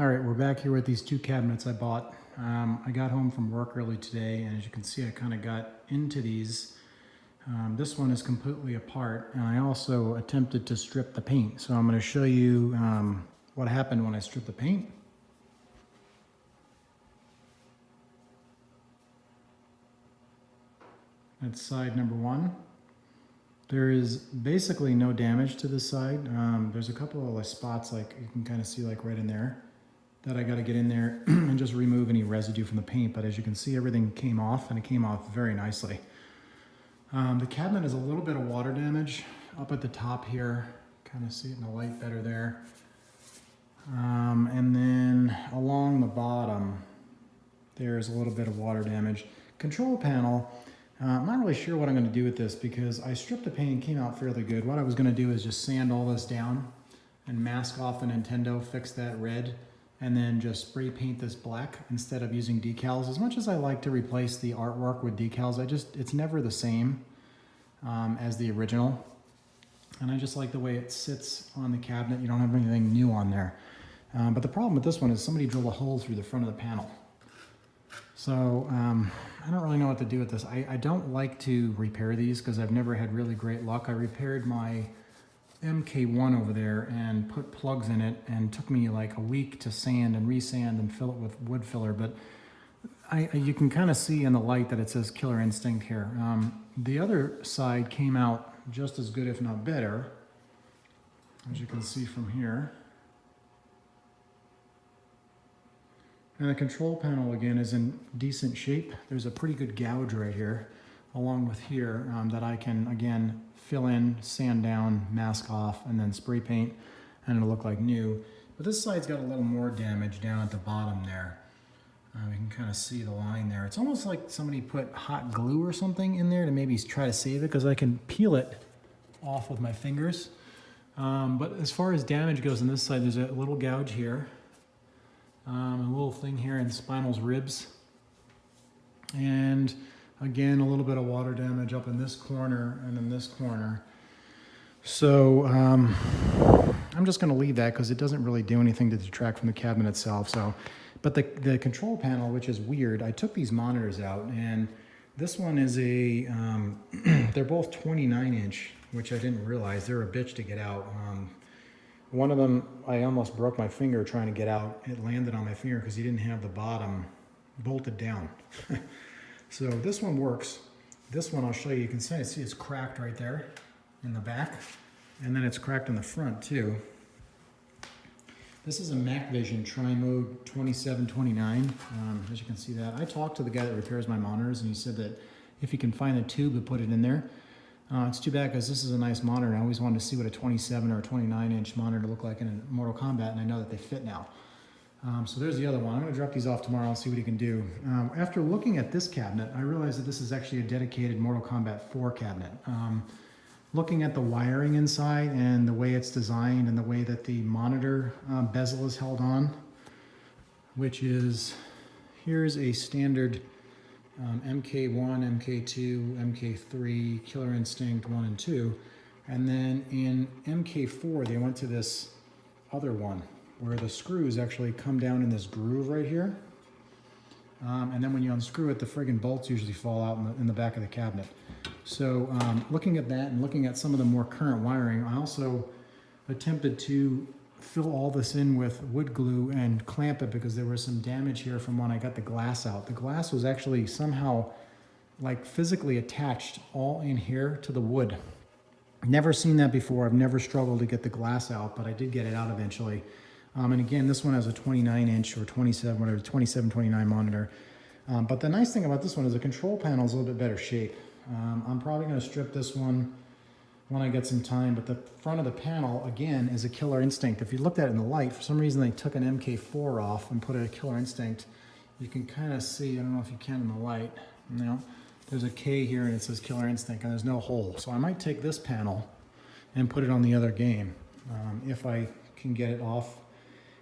All right, we're back here with these two cabinets I bought. I got home from work early today, and as you can see, I kind of got into these. This one is completely apart, and I also attempted to strip the paint. So I'm going to show you what happened when I stripped the paint. That's side number one. There is basically no damage to this side. There's a couple of spots, like you can kind of see, like right in there, that I got to get in there and just remove any residue from the paint. But as you can see, everything came off, and it came off very nicely. The cabinet has a little bit of water damage up at the top here. Kind of see it in the light better there. And then along the bottom, there's a little bit of water damage. Control panel, I'm not really sure what I'm going to do with this because I stripped the paint and came out fairly good. What I was going to do is just sand all this down and mask off the Nintendo, fix that red, and then just spray paint this black instead of using decals. As much as I like to replace the artwork with decals, it's never the same as the original. And I just like the way it sits on the cabinet. You don't have anything new on there. But the problem with this one is somebody drilled a hole through the front of the panel. So I don't really know what to do with this. I don't like to repair these because I've never had really great luck. I repaired my MK1 over there and put plugs in it, and took me like a week to sand and resand and fill it with wood filler. But you can kind of see in the light that it says Killer Instinct here. The other side came out just as good, if not better, as you can see from here. And the control panel again is in decent shape. There's a pretty good gouge right here, along with here, that I can again fill in, sand down, mask off, and then spray paint, and it'll look like new. But this side's got a little more damage down at the bottom there. You can kind of see the line there. It's almost like somebody put hot glue or something in there to maybe try to save it, because I can peel it off with my fingers. But as far as damage goes on this side, there's a little gouge here, a little thing here in Spinal's ribs, and again, a little bit of water damage up in this corner and in this corner. So I'm just going to leave that because it doesn't really do anything to detract from the cabinet itself. So, but the control panel, which is weird, I took these monitors out, and this one is a, they're both 29-inch, which I didn't realize. They're a bitch to get out. One of them, I almost broke my finger trying to get out. It landed on my finger because he didn't have the bottom bolted down. So this one works. This one I'll show you. You can see it's cracked right there in the back, and then it's cracked in the front too. This is a MacVision Tri-Mode 2729. As you can see that. I talked to the guy that repairs my monitors, and he said that if you can find a tube to put it in there. It's too bad because this is a nice monitor. I always wanted to see what a 27 or a 29-inch monitor look like in a Mortal Kombat, and I know that they fit now. So there's the other one. I'm going to drop these off tomorrow and see what he can do. After looking at this cabinet, I realized that this is actually a dedicated Mortal Kombat 4 cabinet. Looking at the wiring inside and the way it's designed and the way that the monitor bezel is held on, which is, here's a standard MK1, MK2, MK3, Killer Instinct 1 and 2. And then in MK4, they went to this other one where the screws actually come down in this groove right here. And then when you unscrew it, the friggin' bolts usually fall out in the back of the cabinet. So looking at that and looking at some of the more current wiring, I also attempted to fill all this in with wood glue and clamp it because there was some damage here from when I got the glass out. The glass was actually somehow like physically attached all in here to the wood. Never seen that before. I've never struggled to get the glass out, but I did get it out eventually. And again, this one has a 29-inch or 27, whatever, 27, 29 monitor. But the nice thing about this one is the control panel is a little bit better shape. I'm probably going to strip this one when I get some time, but the front of the panel, again, is a Killer Instinct. If you looked at it in the light, for some reason they took an MK4 off and put a Killer Instinct. You can kind of see, I don't know if you can in the light, there's a K here and it says Killer Instinct and there's no hole. So I might take this panel and put it on the other game if I can get it off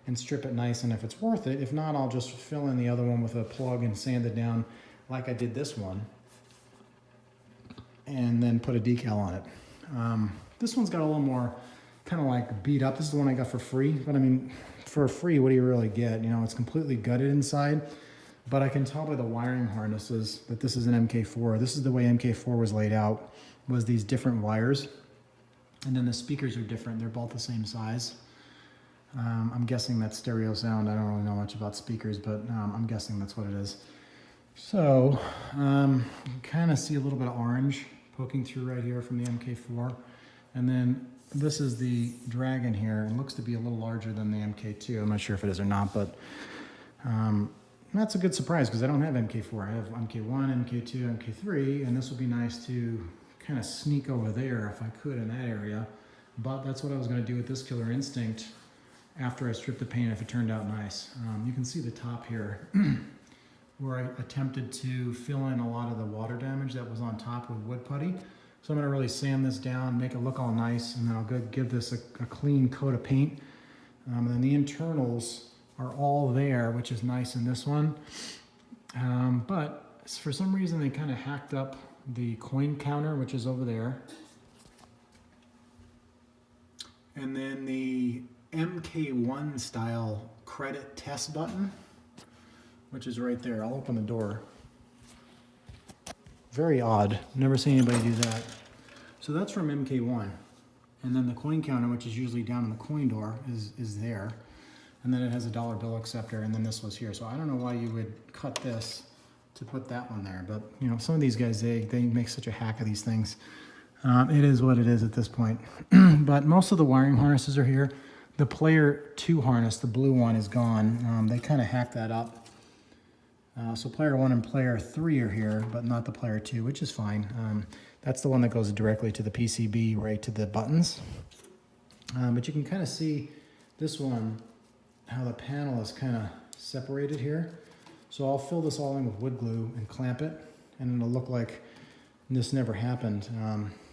and strip it nice, and if it's worth it. If not, I'll just fill in the other one with a plug and sand it down like I did this one, and then put a decal on it. This one's got a little more kind of like beat up. This is the one I got for free, but I mean, for free, what do you really get? You know, it's completely gutted inside, but I can tell by the wiring harnesses that this is an MK4. This is the way MK4 was laid out, was these different wires. And then the speakers are different. They're both the same size. I'm guessing that's stereo sound. I don't really know much about speakers, but I'm guessing that's what it is. So you kind of see a little bit of orange poking through right here from the MK4. And then this is the Dragon here. It looks to be a little larger than the MK2. I'm not sure if it is or not, but that's a good surprise because I don't have MK4. I have MK1, MK2, MK3, and this would be nice to kind of sneak over there if I could in that area. But that's what I was going to do with this Killer Instinct after I stripped the paint if it turned out nice. You can see the top here where I attempted to fill in a lot of the water damage that was on top with wood putty. So I'm going to really sand this down, make it look all nice, and then I'll go give this a clean coat of paint. And then the internals are all there, which is nice in this one. But for some reason they kind of hacked up the coin counter, which is over there. And then the MK1 style credit test button, which is right there. I'll open the door. Very odd. Never seen anybody do that. So that's from MK1. And then the coin counter, which is usually down in the coin door, is there. And then it has a dollar bill acceptor, and then this was here. So I don't know why you would cut this to put that one there. But, you know, some of these guys, they make such a hack of these things. It is what it is at this point. But most of the wiring harnesses are here. The Player 2 harness, the blue one, is gone. They kind of hacked that up. So Player 1 and Player 3 are here, but not the Player 2, which is fine. That's the one that goes directly to the PCB, right to the buttons. But you can kind of see this one, how the panel is kind of separated here. So I'll fill this all in with wood glue and clamp it, and it'll look like this never happened.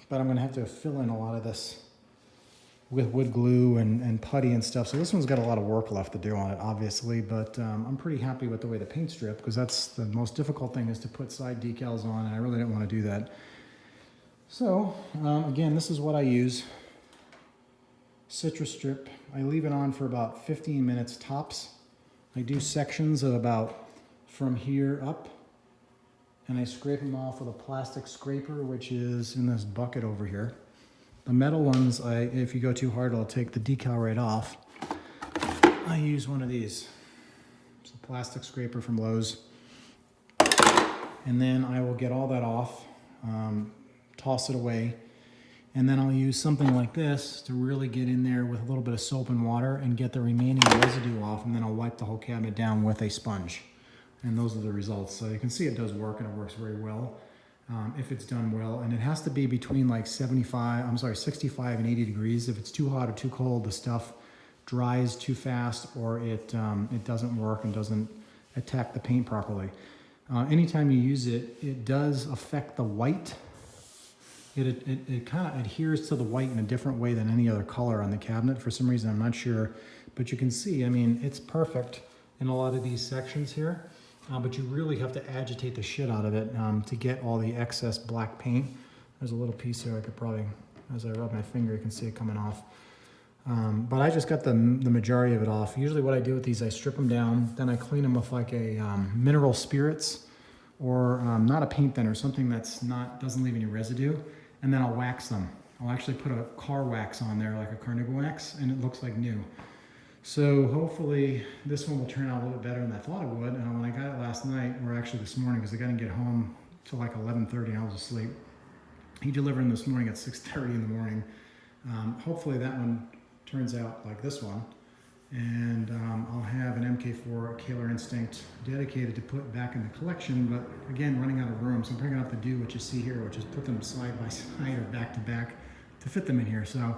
But I'm going to have to fill in a lot of this with wood glue and putty and stuff. So this one's got a lot of work left to do on it, obviously, but I'm pretty happy with the way the paint's stripped, because that's the most difficult thing, is to put side decals on, and I really didn't want to do that. So again, this is what I use. Citrus strip. I leave it on for about 15 minutes tops. I do sections of about from here up, and I scrape them off with a plastic scraper, which is in this bucket over here. The metal ones, if you go too hard, it'll take the decal right off. I use one of these. It's a plastic scraper from Lowe's. And then I will get all that off, toss it away, and then I'll use something like this to really get in there with a little bit of soap and water and get the remaining residue off, and then I'll wipe the whole cabinet down with a sponge. And those are the results. So you can see it does work, and it works very well. If it's done well, and it has to be between like 65 and 80 degrees. If it's too hot or too cold, the stuff dries too fast, or it doesn't work and doesn't attack the paint properly. Anytime you use it, it does affect the white. It kind of adheres to the white in a different way than any other color on the cabinet. For some reason, I'm not sure, but you can see, I mean, it's perfect in a lot of these sections here. But you really have to agitate the shit out of it to get all the excess black paint. There's a little piece here I could probably, as I rub my finger, you can see it coming off. But I just got the majority of it off. Usually what I do with these, I strip them down, then I clean them with like a mineral spirits, or not a paint thinner, something that's doesn't leave any residue, and then I'll wax them. I'll actually put a car wax on there, like a Carnauba wax, and it looks like new. So hopefully this one will turn out a little bit better than I thought it would. When I got it last night, or actually this morning, because I didn't get home till like 11:30 and I was asleep. He delivered them this morning at 6:30 in the morning. Hopefully that one turns out like this one. And I'll have an MK4 Killer Instinct dedicated to put back in the collection, but again, running out of room. So I'm probably gonna have to do what you see here, which is put them side by side or back to back to fit them in here. So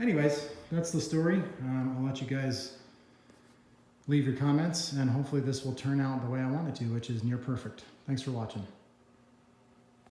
anyways, that's the story. I'll let you guys leave your comments, and hopefully this will turn out the way I want it to, which is near perfect. Thanks for watching.